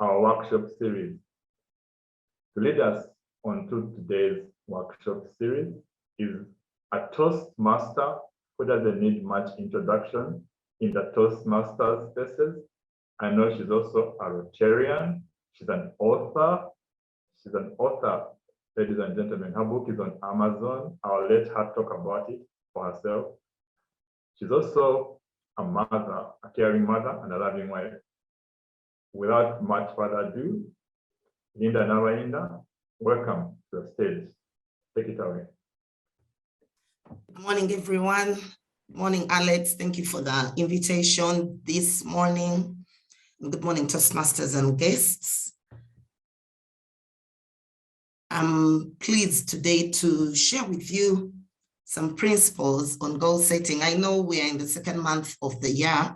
our workshop series. To lead us on to today's workshop series is a Toastmaster who doesn't need much introduction in the Toastmasters spaces. I know she's also a Rotarian. She's an author. Ladies and gentlemen. Her book is on Amazon. I'll let her talk about it for herself. She's also a mother, a caring mother, and a loving wife. Without much further ado, Lynda Nabayinda, welcome to the stage. Take it away. Good morning, everyone. Good morning, Alex. Thank you for the invitation this morning. Good morning, Toastmasters and guests. I'm pleased today to share with you some principles on goal setting. I know we are in the second month of the year,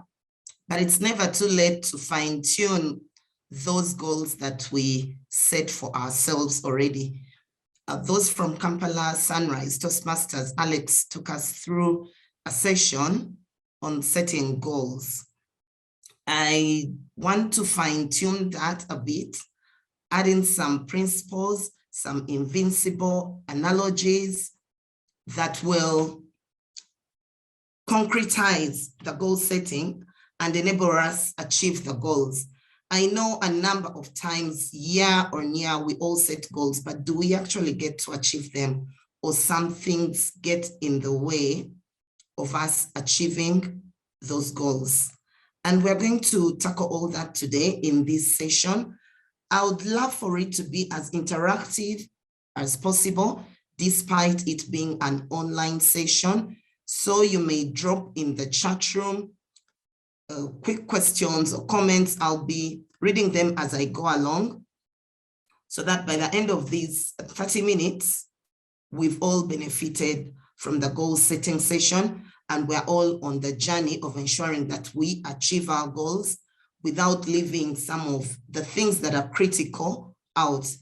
but it's never too late to fine-tune those goals that we set for ourselves already. Those from Kampala Sunrise Toastmasters, Alex took us through a session on setting goals. I want to fine-tune that a bit, add in some principles, some invincible analogies that will concretize the goal setting and enable us achieve the goals. I know a number of times, year on year, we all set goals, but do we actually get to achieve them? Or some things get in the way of us achieving those goals? And we're going to tackle all that today in this session. I would love for it to be as interactive as possible, despite it being an online session. So you may drop in the chat room quick questions or comments. I'll be reading them as I go along, so that by the end of these 30 minutes, we've all benefited from the goal setting session, and we're all on the journey of ensuring that we achieve our goals without leaving some of the things that are critical out.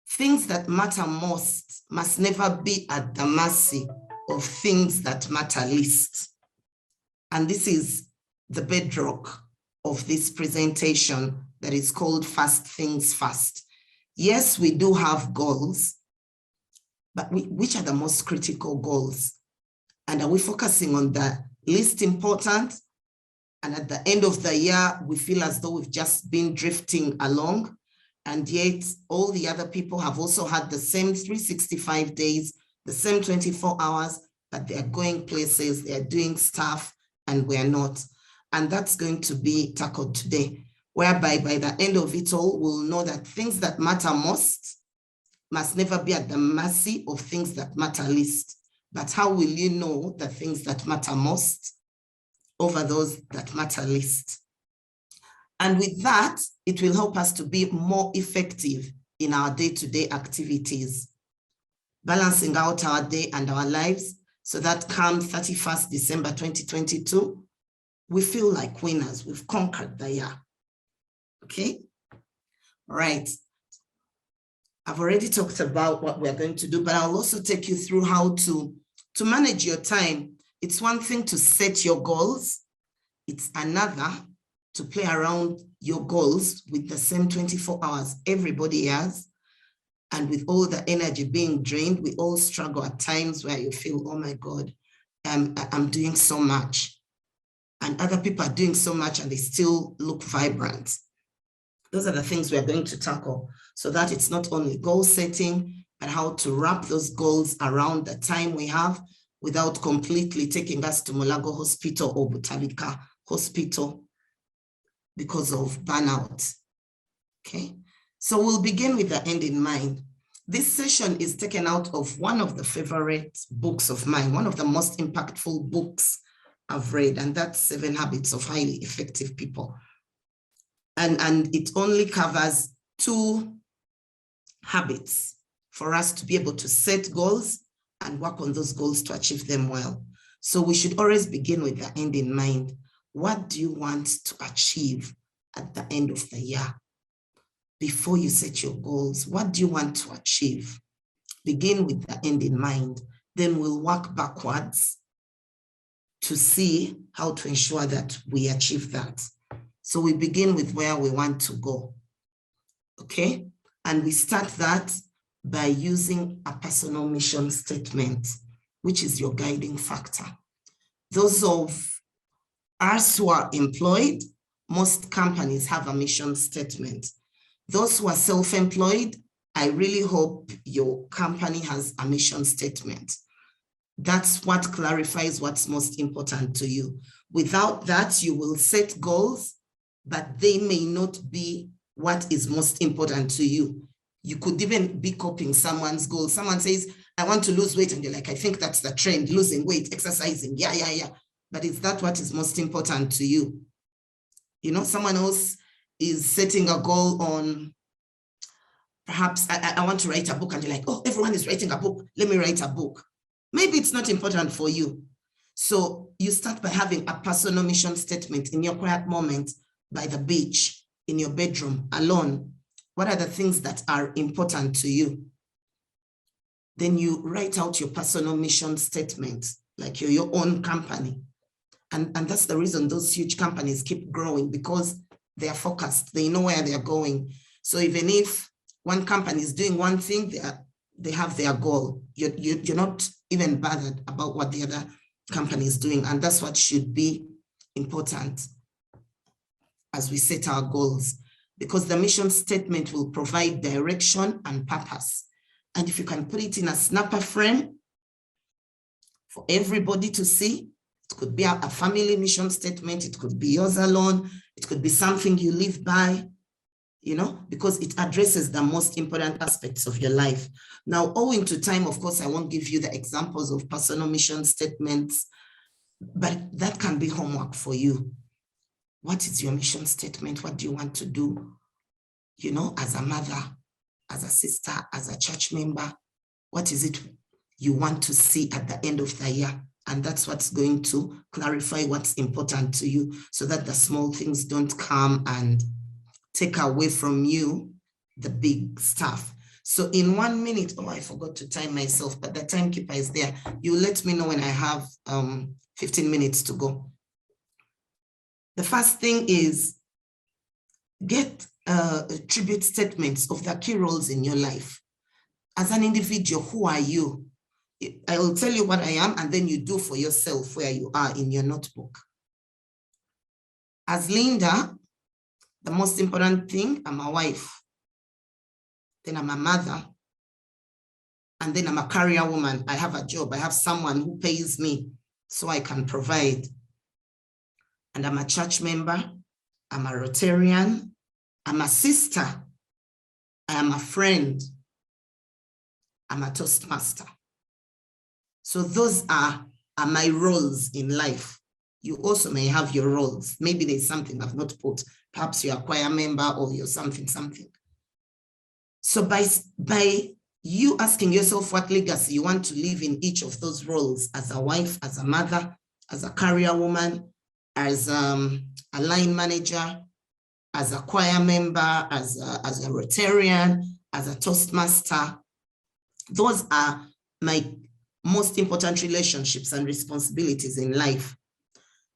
Things that matter most must never be at the mercy of things that matter least. And this is the bedrock of this presentation that is called First Things First. Yes, we do have goals, but which are the most critical goals? And are we focusing on the least important? And at the end of the year, we feel as though we've just been drifting along. And yet all the other people have also had the same 365 days, the same 24 hours, but they're going places, they're doing stuff, and we're not. And that's going to be tackled today, whereby by the end of it all, we'll know that things that matter most must never be at the mercy of things that matter least. But how will you know the things that matter most over those that matter least? And with that, it will help us to be more effective in our day-to-day activities, balancing out our day and our lives, so that come 31st December 2022, we feel like winners. We've conquered the year. Okay? All right. I've already talked about what we're going to do, but I'll also take you through how to manage your time. It's one thing to set your goals. It's another to play around your goals with the same 24 hours everybody has. And with all the energy being drained, we all struggle at times where you feel, oh my God, I'm doing so much. And other people are doing so much and they still look vibrant. Those are the things we're going to tackle, so that it's not only goal setting, but how to wrap those goals around the time we have without completely taking us to Mulago Hospital or Butalika Hospital because of burnout. Okay, so we'll begin with the end in mind. This session is taken out of one of the favorite books of mine, one of the most impactful books I've read, and that's 7 Habits of Highly Effective People. And it only covers 2 habits for us to be able to set goals and work on those goals to achieve them well. So we should always begin with the end in mind. What do you want to achieve at the end of the year? Before you set your goals, what do you want to achieve? Begin with the end in mind. Then we'll work backwards to see how to ensure that we achieve that. So we begin with where we want to go, okay? And we start that by using a personal mission statement, which is your guiding factor. Those of us who are employed, most companies have a mission statement. Those who are self-employed, I really hope your company has a mission statement. That's what clarifies what's most important to you. Without that, you will set goals, but they may not be what is most important to you. You could even be copying someone's goal. Someone says, I want to lose weight. And you're like, I think that's the trend, losing weight, exercising. Yeah. But is that what is most important to you? You know, someone else is setting a goal on, perhaps I want to write a book, and you're like, oh, everyone is writing a book. Let me write a book. Maybe it's not important for you. So you start by having a personal mission statement in your quiet moment, by the beach, in your bedroom, alone. What are the things that are important to you? Then you write out your personal mission statement, like you're your own company. And that's the reason those huge companies keep growing, because they are focused. They know where they're going. So even if one company is doing one thing, they have their goal. You're not even bothered about what the other company is doing. And that's what should be important as we set our goals, because the mission statement will provide direction and purpose. And if you can put it in a snapper frame for everybody to see, it could be a family mission statement, it could be yours alone, it could be something you live by, you know, because it addresses the most important aspects of your life. Now, owing to time, of course, I won't give you the examples of personal mission statements, but that can be homework for you. What is your mission statement? What do you want to do? You know, as a mother, as a sister, as a church member, what is it you want to see at the end of the year? And that's what's going to clarify what's important to you, so that the small things don't come and take away from you the big stuff. So in 1 minute, oh, I forgot to time myself, but the timekeeper is there. You let me know when I have 15 minutes to go. The first thing is get tribute statements of the key roles in your life. As an individual, who are you? I will tell you what I am, and then you do for yourself where you are in your notebook. As Lynda, the most important thing, I'm a wife. Then I'm a mother. And then I'm a career woman. I have a job. I have someone who pays me so I can provide. And I'm a church member. I'm a Rotarian. I'm a sister. I am a friend. I'm a Toastmaster. So those are my roles in life. You also may have your roles. Maybe there's something I've not put. Perhaps you're a choir member or you're something. So by you asking yourself what legacy you want to leave in each of those roles, as a wife, as a mother, as a career woman, as a line manager, as a choir member, as a Rotarian, as a Toastmaster, those are my most important relationships and responsibilities in life.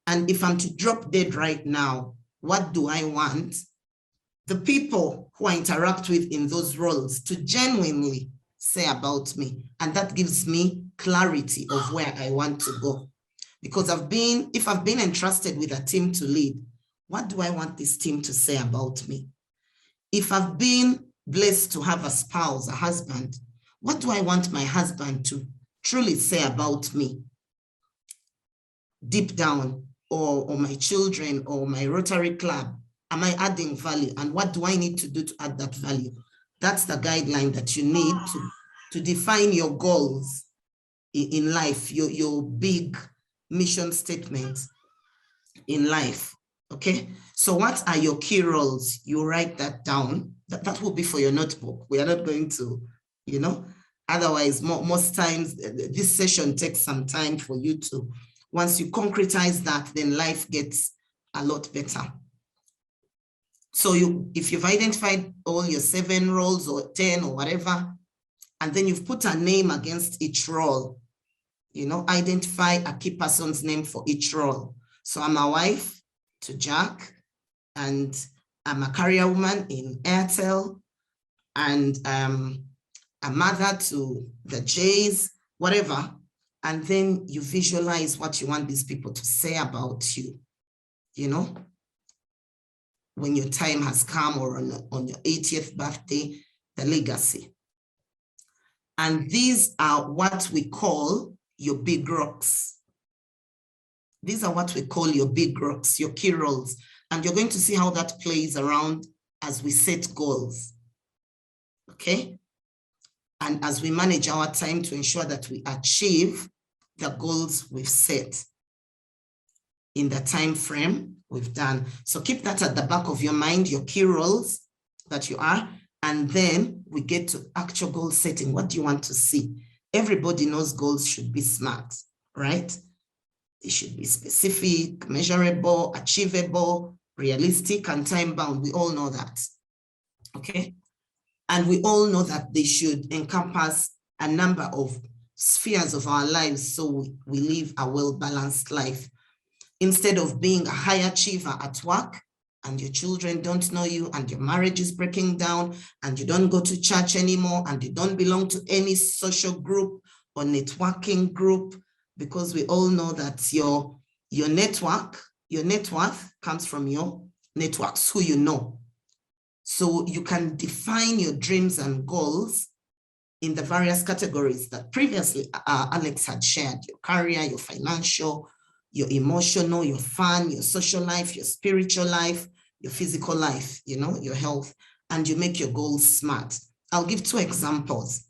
And if I'm to drop dead right now, what do I want the people who I interact with in those roles to genuinely say about me? And that gives me clarity of where I want to go. Because if I've been entrusted with a team to lead, what do I want this team to say about me? If I've been blessed to have a spouse, a husband, what do I want my husband to truly say about me deep down? Or my children or my Rotary Club? Am I adding value? And what do I need to do to add that value? That's the guideline that you need to define your goals in life, your big mission statements in life, okay? So what are your key roles? You write that down. That will be for your notebook. We are not going to, you know, otherwise most times this session takes some time for you to, once you concretize that, then life gets a lot better. So if you've identified all your 7 roles or 10 or whatever, and then you've put a name against each role, you know, identify a key person's name for each role. So I'm a wife to Jack, and I'm a career woman in Airtel, and a mother to the Jays, whatever. And then you visualize what you want these people to say about you, you know, when your time has come, or on your 80th birthday, the legacy. And these are what we call your big rocks. These are what we call your big rocks, your key roles. And you're going to see how that plays around as we set goals, okay? And as we manage our time to ensure that we achieve the goals we've set in the time frame we've done. So keep that at the back of your mind, your key roles that you are, and then we get to actual goal setting. What do you want to see? Everybody knows goals should be SMART, right? They should be specific, measurable, achievable, realistic, and time-bound. We all know that, okay? And we all know that they should encompass a number of spheres of our lives so we live a well-balanced life. Instead of being a high achiever at work and your children don't know you and your marriage is breaking down and you don't go to church anymore and you don't belong to any social group or networking group, because we all know that your net worth comes from your networks, who you know. So you can define your dreams and goals in the various categories that previously Alex had shared: your career, your financial, your emotional, your fun, your social life, your spiritual life, your physical life, you know, your health, and you make your goals SMART. I'll give 2 examples.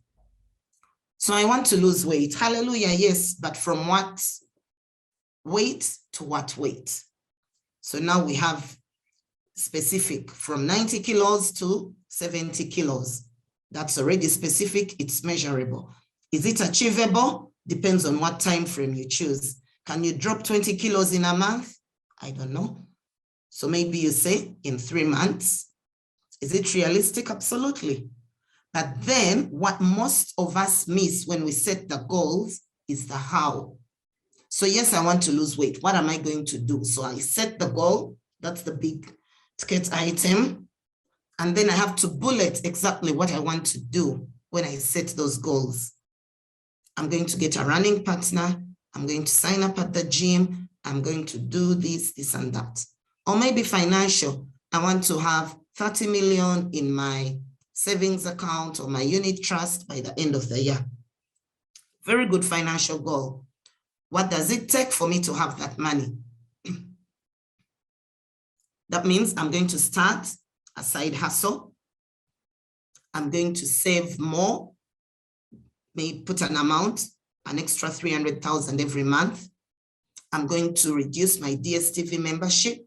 So I want to lose weight. Hallelujah, yes, but from what weight to what weight? So now we have specific, from 90 kilos to 70 kilos. That's already specific, it's measurable. Is it achievable? Depends on what time frame you choose. Can you drop 20 kilos in a month? I don't know. So maybe you say in 3 months. Is it realistic? Absolutely. But then what most of us miss when we set the goals is the how. So yes, I want to lose weight. What am I going to do? So I set the goal. That's the big ticket item. And then I have to bullet exactly what I want to do when I set those goals. I'm going to get a running partner. I'm going to sign up at the gym. I'm going to do this, this, and that. Or maybe financial. I want to have 30 million in my savings account or my unit trust by the end of the year. Very good financial goal. What does it take for me to have that money? That means I'm going to start a side hustle. I'm going to save more, maybe put an amount, an extra 300,000 every month. I'm going to reduce my DSTV membership.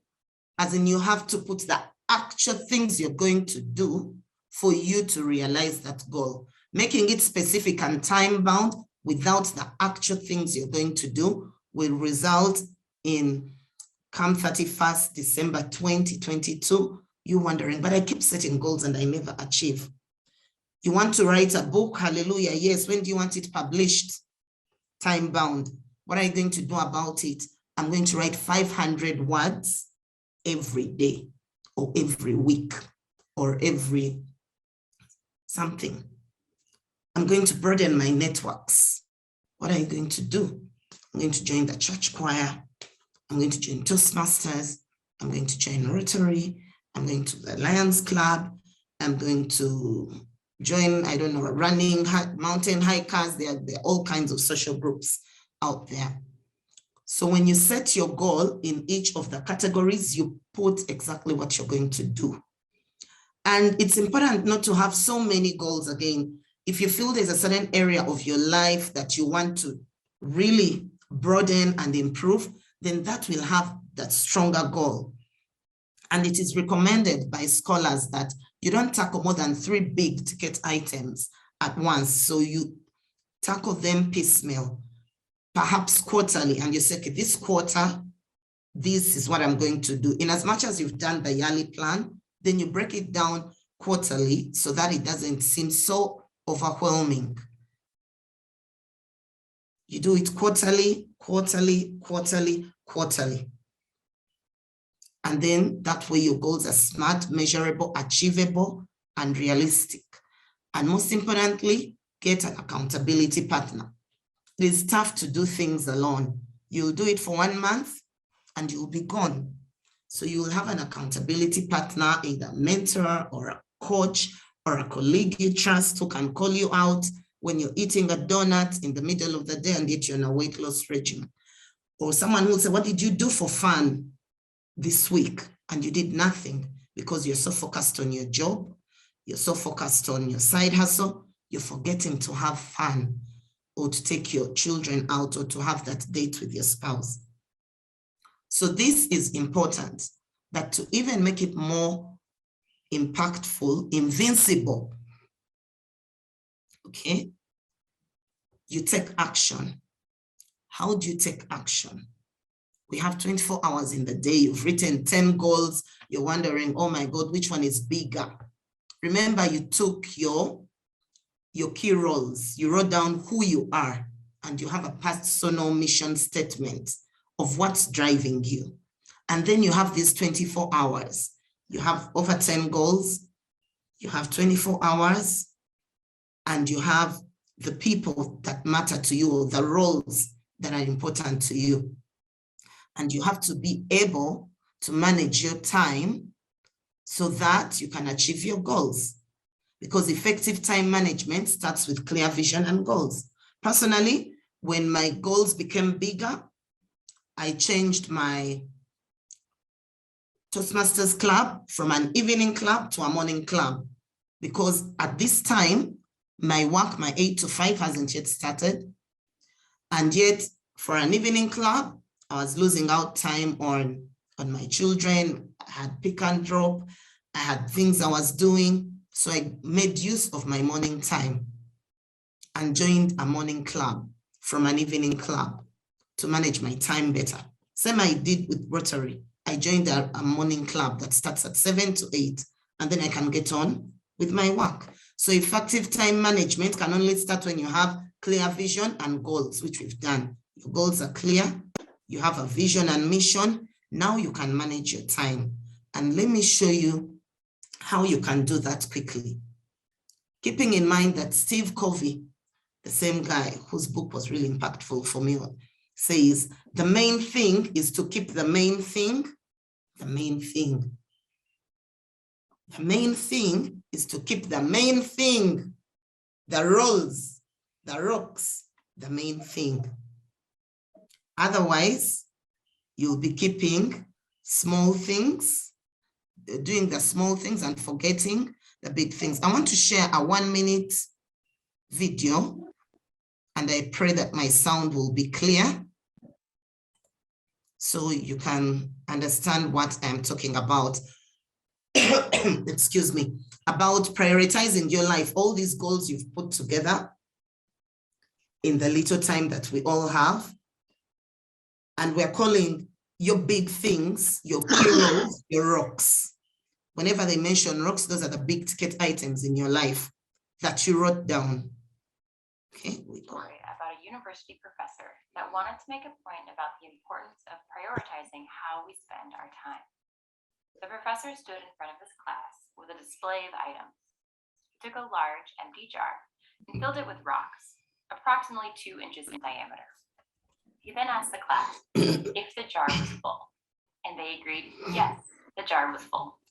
As in, you have to put the actual things you're going to do for you to realize that goal. Making it specific and time-bound without the actual things you're going to do will result in, come 31st December 2022, you wondering, but I keep setting goals and I never achieve. You want to write a book? Hallelujah, yes. When do you want it published? Time-bound. What are you going to do about it? I'm going to write 500 words every day or every week or every something. I'm going to broaden my networks. What are you going to do? I'm going to join the church choir. I'm going to join Toastmasters. I'm going to join Rotary. I'm going to the Lions Club. I'm going to join, I don't know, running, mountain hikers. There are all kinds of social groups out there. So when you set your goal in each of the categories, you put exactly what you're going to do. And it's important not to have so many goals again. If you feel there's a certain area of your life that you want to really broaden and improve, then that will have that stronger goal. And it is recommended by scholars that you don't tackle more than 3 big ticket items at once. So you tackle them piecemeal, perhaps quarterly, and you say, okay, this quarter, this is what I'm going to do. In as much as you've done the yearly plan, then you break it down quarterly so that it doesn't seem so overwhelming. You do it quarterly, quarterly, quarterly, quarterly. And then that way your goals are smart, measurable, achievable, and realistic. And most importantly, get an accountability partner. It is tough to do things alone. You'll do it for 1 month and you'll be gone. So you will have an accountability partner, either a mentor or a coach or a colleague you trust who can call you out when you're eating a donut in the middle of the day and yet you're on a weight loss regimen. Or someone who will say, what did you do for fun this week? And you did nothing because you're so focused on your job. You're so focused on your side hustle. You're forgetting to have fun or to take your children out or to have that date with your spouse. So this is important, that to even make it more impactful, invincible, okay, you take action. How do you take action? We have 24 hours in the day. You've written 10 goals. You're wondering, oh my God, which one is bigger? Remember, you took your key roles. You wrote down who you are, and you have a personal mission statement of what's driving you. And then you have these 24 hours. You have over 10 goals. You have 24 hours, and you have the people that matter to you, the roles that are important to you. And you have to be able to manage your time so that you can achieve your goals. Because effective time management starts with clear vision and goals. Personally, when my goals became bigger, I changed my Toastmasters club from an evening club to a morning club. Because at this time, my work, my 8 to 5 hasn't yet started. And yet for an evening club, I was losing out time on my children. I had pick and drop. I had things I was doing. So I made use of my morning time and joined a morning club from an evening club to manage my time better. Same I did with Rotary. I joined a morning club that starts at 7 to 8, and then I can get on with my work. So effective time management can only start when you have clear vision and goals, which we've done. Your goals are clear. You have a vision and mission. Now you can manage your time. And let me show you how you can do that quickly. Keeping in mind that Steve Covey, the same guy whose book was really impactful for me, says the main thing is to keep the main thing, the main thing. The main thing is to keep the main thing, the roles, the rocks, the main thing. Otherwise, you'll be keeping small things, doing the small things and forgetting the big things. I want to share a 1-minute video, and I pray that my sound will be clear so you can understand what I'm talking about. Excuse me, about prioritizing your life, all these goals you've put together in the little time that we all have. And we're calling your big things, your heroes, your rocks. Whenever they mention rocks, those are the big ticket items in your life that you wrote down. Okay. Story about a university professor that wanted to make a point about the importance of prioritizing how we spend our time. The professor stood in front of his class with a display of items. He took a large empty jar and filled it with rocks, approximately 2 inches in diameter. He then asked the class if the jar was full, and they agreed, yes, the jar was full.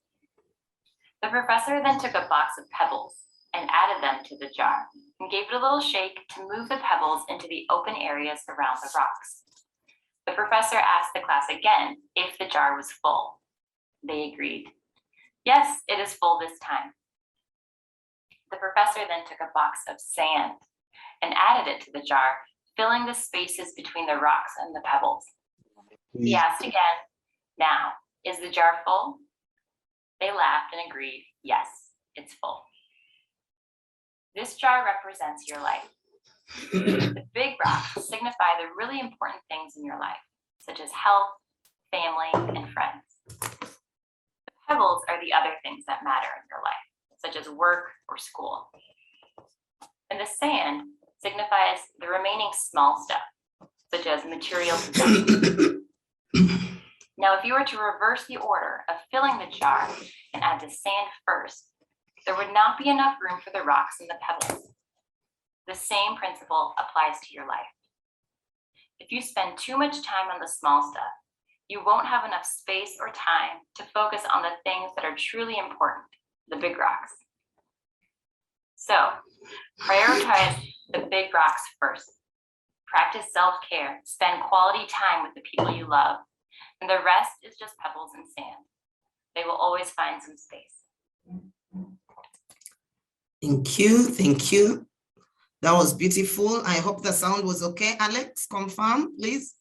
The professor then took a box of pebbles and added them to the jar and gave it a little shake to move the pebbles into the open areas around the rocks. The professor asked the class again if the jar was full. They agreed, yes, it is full this time. The professor then took a box of sand and added it to the jar, filling the spaces between the rocks and the pebbles. He asked again, now, is the jar full? They laughed and agreed, yes, it's full. This jar represents your life. The big rocks signify the really important things in your life, such as health, family, and friends. The pebbles are the other things that matter in your life, such as work or school. And the sand signifies the remaining small stuff, such as material possessions. Now, if you were to reverse the order of filling the jar and add the sand first, there would not be enough room for the rocks and the pebbles. The same principle applies to your life. If you spend too much time on the small stuff, you won't have enough space or time to focus on the things that are truly important, the big rocks. So, prioritize the big rocks first. Practice self-care, spend quality time with the people you love, and the rest is just pebbles and sand. They will always find some space. Thank you, thank you. That was beautiful. I hope the sound was okay. Alex, confirm, please.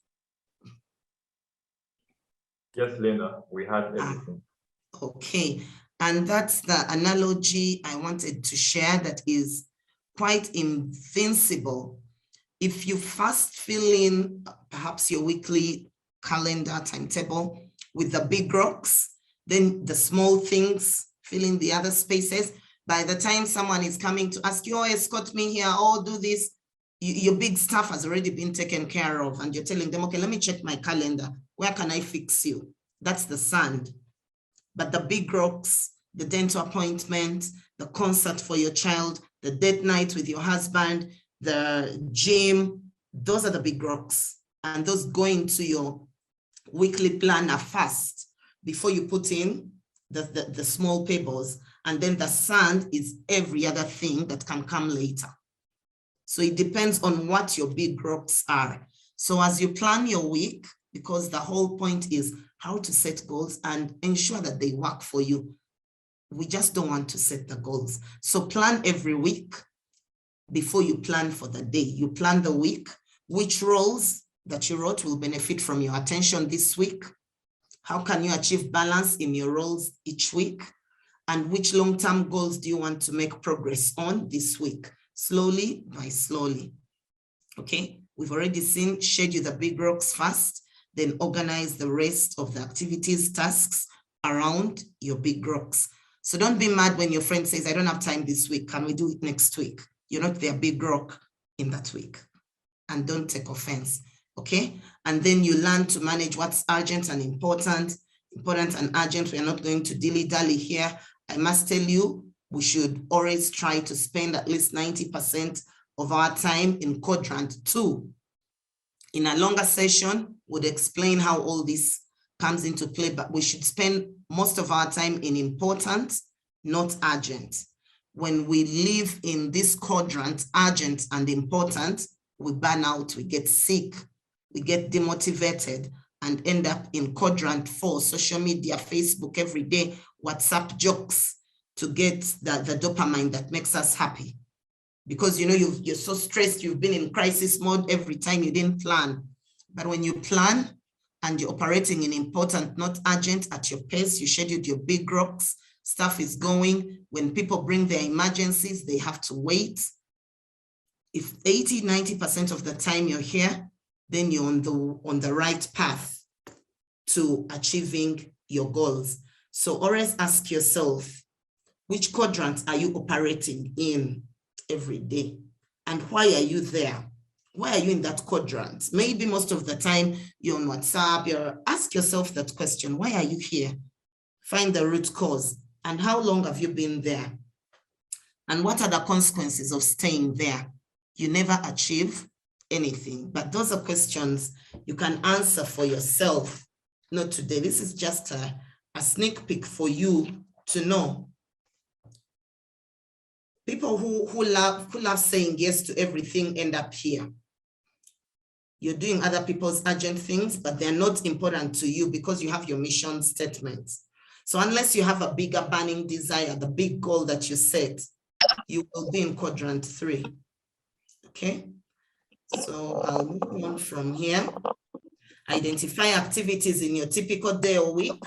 Yes, Lynda, we had everything. Okay, and that's the analogy I wanted to share that is quite invincible. If you first fill in perhaps your weekly calendar timetable with the big rocks, then the small things fill in the other spaces. By the time someone is coming to ask you, oh, escort me here, oh, do this, your big stuff has already been taken care of, and you're telling them, okay, let me check my calendar. Where can I fix you? That's the sand. But the big rocks, the dental appointment, the concert for your child, the date night with your husband, the gym, those are the big rocks. And those go into your weekly planner first before you put in the small pebbles. And then the sand is every other thing that can come later. So it depends on what your big rocks are. So as you plan your week, because the whole point is how to set goals and ensure that they work for you. We just don't want to set the goals. So plan every week before you plan for the day. You plan the week, which roles that you wrote will benefit from your attention this week. How can you achieve balance in your roles each week? And which long-term goals do you want to make progress on this week? Slowly by slowly. Okay, we've already seen schedule the big rocks first, then organize the rest of the activities, tasks around your big rocks. So don't be mad when your friend says, I don't have time this week. Can we do it next week? You're not their big rock in that week. And don't take offense, okay? And then you learn to manage what's urgent and important and urgent. We are not going to dilly-dally here. I must tell you, we should always try to spend at least 90% of our time in quadrant 2. In a longer session, would explain how all this comes into play, but we should spend most of our time in important, not urgent. When we live in this quadrant, urgent and important, we burn out, we get sick, we get demotivated, and end up in quadrant 4, social media, Facebook every day, WhatsApp jokes to get the dopamine that makes us happy. Because you're so stressed, you've been in crisis mode every time you didn't plan. But when you plan and you're operating in important, not urgent, at your pace, you scheduled your big rocks, stuff is going. When people bring their emergencies, they have to wait. If 80, 90% of the time you're here, then you're on the right path to achieving your goals. So always ask yourself, which quadrant are you operating in every day? And why are you there? Why are you in that quadrant? Maybe most of the time you're on WhatsApp, ask yourself that question, why are you here? Find the root cause. And how long have you been there? And what are the consequences of staying there? You never achieve anything, but those are questions you can answer for yourself. Not today. This is just a sneak peek for you to know. People who love saying yes to everything end up here. You're doing other people's urgent things, but they're not important to you because you have your mission statements. So unless you have a bigger burning desire, the big goal that you set, you will be in quadrant 3. Okay? So I'll move on from here. Identify activities in your typical day or week.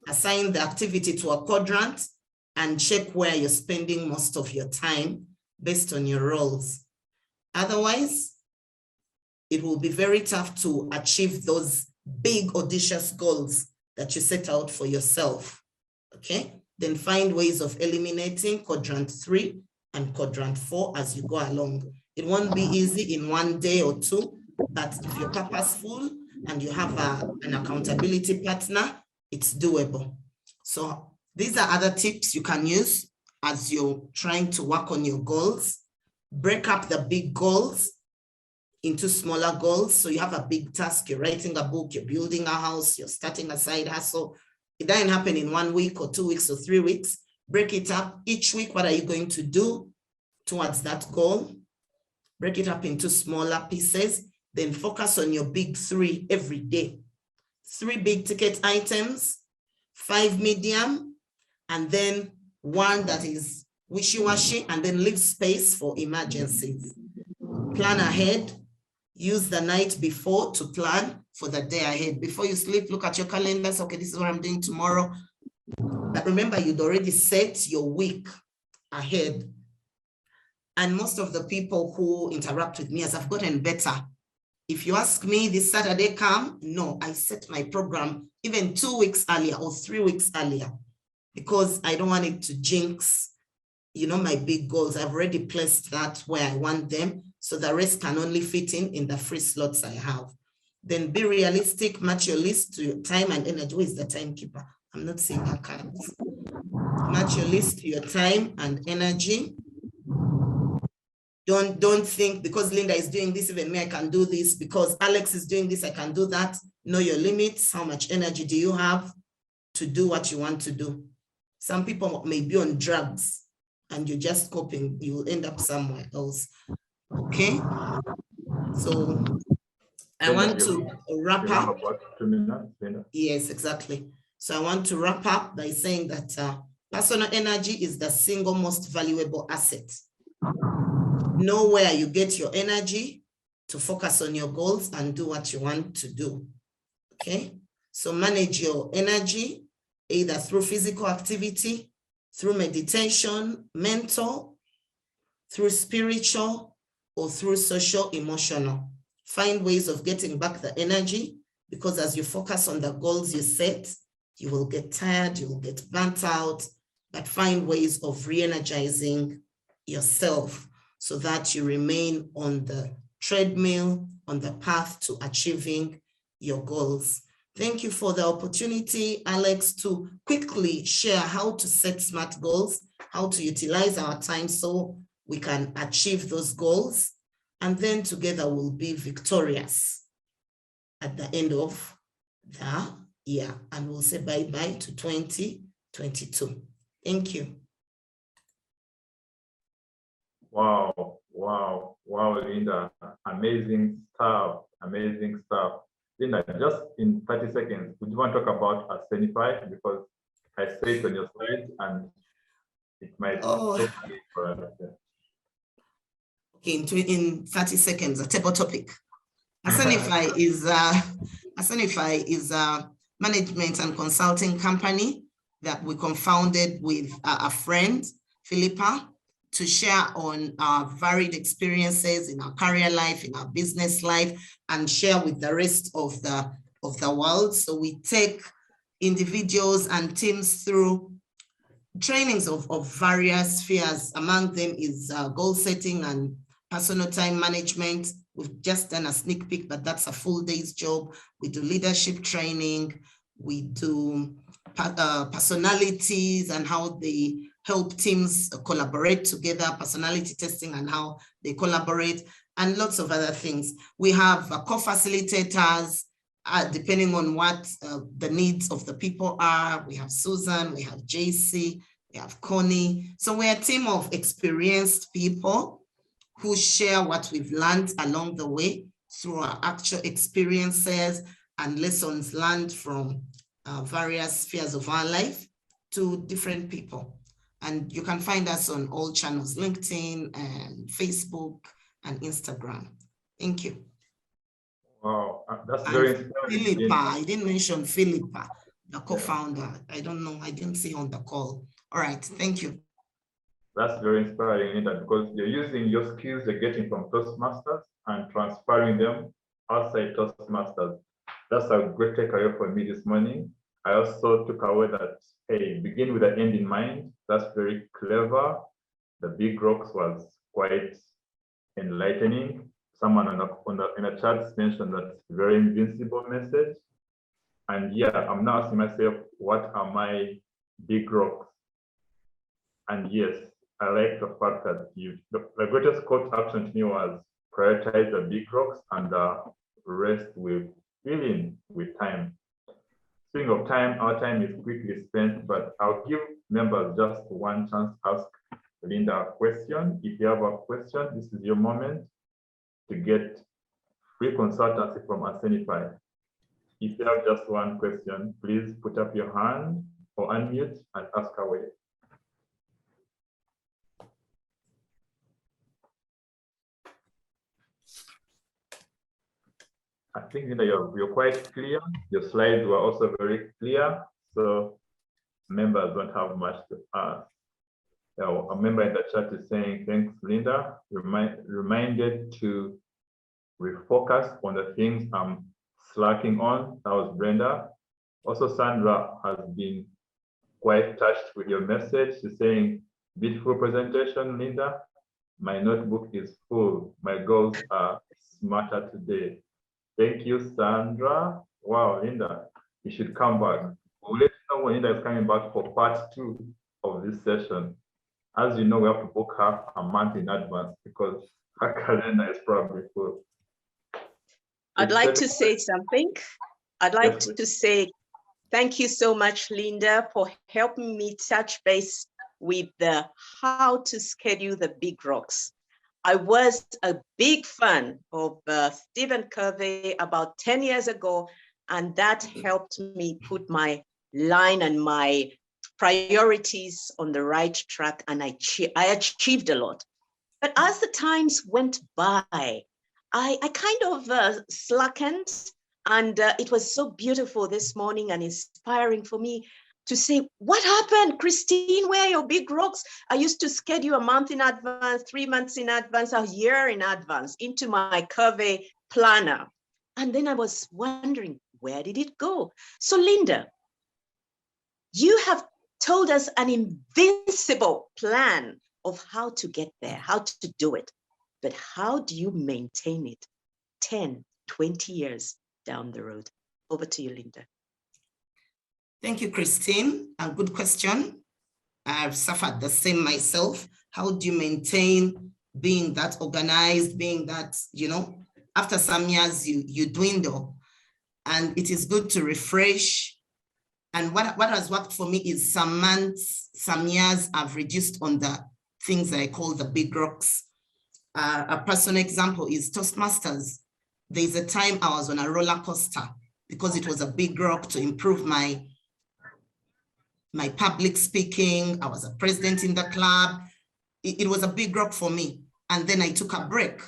Assign the activity to a quadrant and check where you're spending most of your time based on your roles. Otherwise, it will be very tough to achieve those big audacious goals that you set out for yourself, okay? Then find ways of eliminating quadrant 3 and quadrant 4 as you go along. It won't be easy in one day or two, but if you're purposeful and you have an accountability partner, it's doable. So these are other tips you can use as you're trying to work on your goals. Break up the big goals into smaller goals. So you have a big task, you're writing a book, you're building a house, you're starting a side hustle. It doesn't happen in 1 week or 2 weeks or 3 weeks. Break it up each week. What are you going to do towards that goal? Break it up into smaller pieces. Then focus on your big 3 every day. 3 big ticket items, 5 medium, and then 1 that is wishy-washy, and then leave space for emergencies. Plan ahead. Use the night before to plan for the day ahead. Before you sleep, look at your calendar. Okay, this is what I'm doing tomorrow. But remember, you'd already set your week ahead. And most of the people who interact with me as I've gotten better. If you ask me, this Saturday come? No, I set my program even 2 weeks earlier or 3 weeks earlier, because I don't want it to jinx, my big goals. I've already placed that where I want them. So the rest can only fit in the free slots I have. Then be realistic, match your list to your time and energy. Who is the timekeeper? I'm not seeing her cards. Match your list to your time and energy. Don't think because Lynda is doing this, even me, I can do this. Because Alex is doing this, I can do that. Know your limits. How much energy do you have to do what you want to do? Some people may be on drugs and you're just coping. You will end up somewhere else. Okay, so I want to wrap up. About 2 minutes, yes, exactly. So I want to wrap up by saying that personal energy is the single most valuable asset. Know where you get your energy to focus on your goals and do what you want to do. Okay, so manage your energy either through physical activity, through meditation, mental, through spiritual, or through social, emotional. Find ways of getting back the energy, because as you focus on the goals you set, you will get tired, you will get burnt out, but find ways of re-energizing yourself so that you remain on the treadmill, on the path to achieving your goals. Thank you for the opportunity, Alex, to quickly share how to set SMART goals, how to utilize our time so we can achieve those goals, and then together we'll be victorious at the end of the year. And we'll say bye-bye to 2022. Thank you. Wow, Lynda. Amazing stuff, Lynda, just in 30 seconds, would you want to talk about Ascenify? Because I say it on your slide and it might take me for Okay, in 30 seconds, a table topic. Ascenify is a management and consulting company that we co-founded with a friend, Philippa, to share on our varied experiences in our career life, in our business life, and share with the rest of the world. So we take individuals and teams through trainings of various spheres. Among them is goal setting and personal time management. We've just done a sneak peek, but that's a full day's job. We do leadership training. We do personalities and how they help teams collaborate together, personality testing and how they collaborate, and lots of other things. We have co-facilitators, depending on what the needs of the people are. We have Susan, we have JC, we have Connie. So we're a team of experienced people who share what we've learned along the way through our actual experiences and lessons learned from various spheres of our life to different people. And you can find us on all channels, LinkedIn and Facebook and Instagram. Thank you. Wow, that's very inspiring. Philippa, I didn't mention Philippa, the co-founder. I don't know, I didn't see on the call. All right, thank you. That's very inspiring, Lynda, because you're using your skills you're getting from Toastmasters and transferring them outside Toastmasters. That's a great takeaway for me this morning. I also took away that, hey, begin with the end in mind. That's very clever. The big rocks was quite enlightening. someone in the chat mentioned that very invincible message. And yeah, I'm now asking myself, what are my big rocks? And yes, I like the fact that the greatest call to action to me was prioritize the big rocks and rest with feeling with time. Speaking of time, our time is quickly spent, but I'll give members just one chance to ask Lynda a question. If you have a question, this is your moment to get free consultancy from Ascenify. If you have just one question, please put up your hand or unmute and ask away. I think Lynda, you're quite clear. Your slides were also very clear, so members don't have much to ask. A member in the chat is saying, thanks, Lynda. Reminded to refocus on the things I'm slacking on. That was Brenda. Also, Sandra has been quite touched with your message. She's saying, beautiful presentation, Lynda. My notebook is full. My goals are smarter today. Thank you, Sandra. Wow, Lynda, you should come back. We'll let you know when Lynda is coming back for part 2 of this session. As you know, we have to book her a month in advance because her calendar is probably full. I'd like to say something. I'd like to say thank you so much, Lynda, for helping me touch base with the how to schedule the big rocks. I was a big fan of Stephen Covey about 10 years ago, and that helped me put my line and my priorities on the right track, and I achieved a lot. But as the times went by, I kind of slackened, and it was so beautiful this morning and inspiring for me to say, what happened, Christine? Where are your big rocks? I used to schedule a month in advance, 3 months in advance, a year in advance into my Covey planner. And then I was wondering, where did it go? So Lynda, you have told us an invincible plan of how to get there, how to do it. But how do you maintain it 10, 20 years down the road? Over to you, Lynda. Thank you, Christine. A good question. I've suffered the same myself. How do you maintain being that organized, being that, after some years you dwindle, and it is good to refresh. And what has worked for me is some months, some years I've reduced on the things that I call the big rocks. A personal example is Toastmasters. There's a time I was on a roller coaster because it was a big rock to improve my public speaking. I was a president in the club. It was a big rock for me. And then I took a break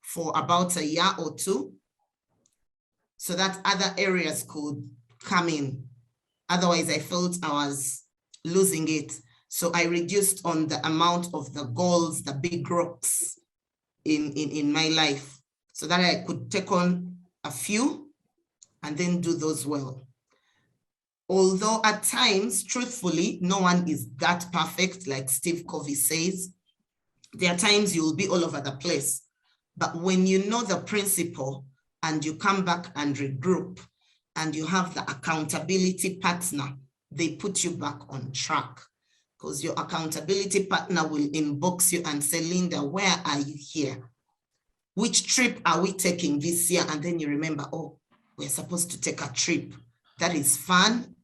for about a year or two so that other areas could come in. Otherwise, I felt I was losing it. So I reduced on the amount of the goals, the big rocks in my life so that I could take on a few and then do those well. Although at times, truthfully, no one is that perfect, like Steve Covey says. There are times you'll be all over the place. But when you know the principle and you come back and regroup and you have the accountability partner, they put you back on track because your accountability partner will inbox you and say, Lynda, where are you here? Which trip are we taking this year? And then you remember, oh, we're supposed to take a trip. That is fun.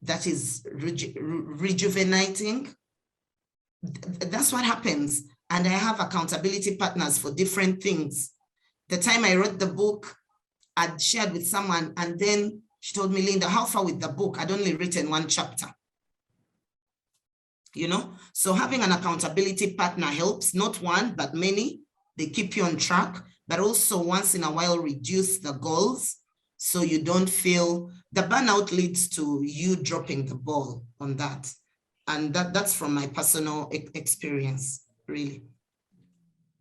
That is rejuvenating. That's what happens. And I have accountability partners for different things. The time I wrote the book, I'd shared with someone, and then she told me, Lynda, how far with the book? I'd only written 1 chapter. So having an accountability partner helps, not one, but many. They keep you on track, but also once in a while reduce the goals so you don't feel the burnout leads to you dropping the ball on that. And that's from my personal experience, really.